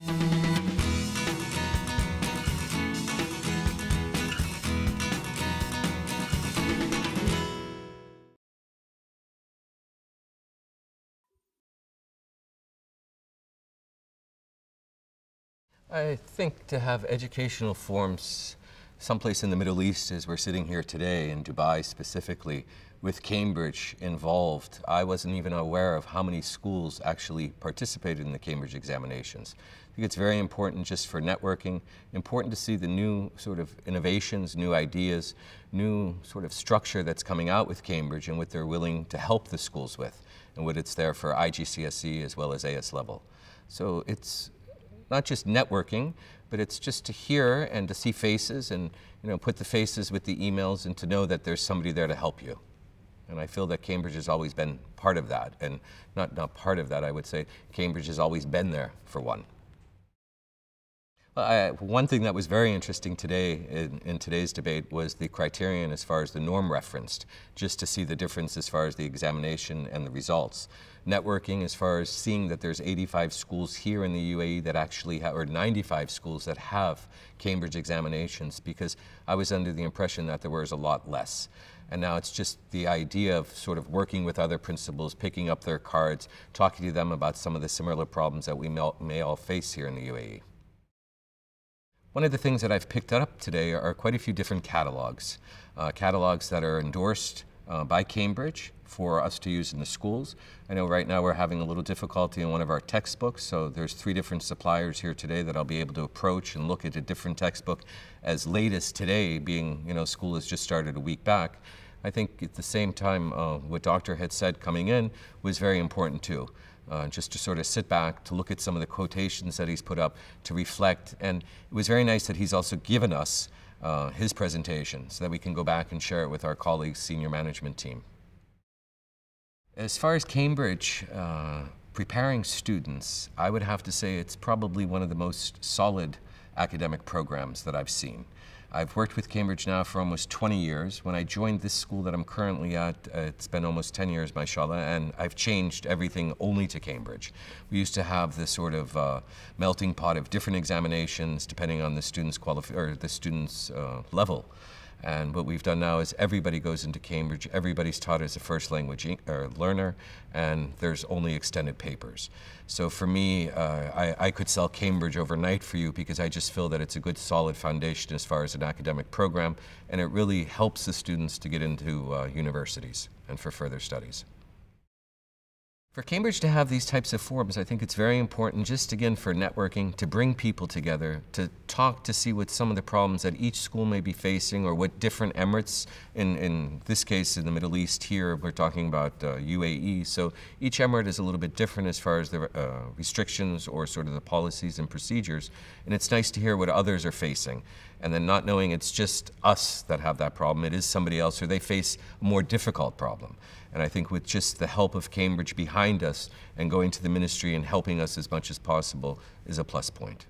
I think to have educational forums someplace in the Middle East, as we're sitting here today, in Dubai specifically, with Cambridge involved, I wasn't even aware of how many schools actually participated in the Cambridge examinations. I think it's very important just for networking, important to see the new sort of innovations, new ideas, new sort of structure that's coming out with Cambridge and what they're willing to help the schools with, and what it's there for IGCSE as well as AS level. So it's not just networking, but it's just to hear and to see faces and, put the faces with the emails and to know that there's somebody there to help you. And I feel that Cambridge has always been part of that. And not part of that, I would say Cambridge has always been there for one. One thing that was very interesting today in today's debate was the criterion as far as the norm referenced, just to see the difference as far as the examination and the results. Networking as far as seeing that there's 85 schools here in the UAE that actually have, or 95 schools that have Cambridge examinations, because I was under the impression that there was a lot less. And now it's just the idea of sort of working with other principals, picking up their cards, talking to them about some of the similar problems that we may all face here in the UAE. One of the things that I've picked up today are quite a few different catalogs. Catalogs that are endorsed by Cambridge for us to use in the schools. I know right now we're having a little difficulty in one of our textbooks, so there's 3 different suppliers here today that I'll be able to approach and look at a different textbook as late as today, being, school has just started a week back. I think at the same time, what Doctor had said coming in was very important too. Just to sort of sit back, to look at some of the quotations that he's put up, to reflect. And it was very nice that he's also given us his presentation so that we can go back and share it with our colleagues, senior management team. As far as Cambridge preparing students, I would have to say it's probably one of the most solid academic programs that I've seen. I've worked with Cambridge now for almost 20 years. When I joined this school that I'm currently at, it's been almost 10 years, mashallah, and I've changed everything only to Cambridge. We used to have this sort of melting pot of different examinations depending on the student's level. And what we've done now is everybody goes into Cambridge, everybody's taught as a first language learner, and there's only extended papers. So for me, I could sell Cambridge overnight for you because I just feel that it's a good solid foundation as far as an academic program, and it really helps the students to get into universities and for further studies. For Cambridge to have these types of forums, I think it's very important, just again for networking, to bring people together, to talk, to see what some of the problems that each school may be facing, or what different emirates, in this case in the Middle East here, we're talking about UAE, so each emirate is a little bit different as far as the restrictions or sort of the policies and procedures, and it's nice to hear what others are facing, and then not knowing it's just us that have that problem, it is somebody else, or they face a more difficult problem. And I think with just the help of Cambridge behind us and going to the ministry and helping us as much as possible is a plus point.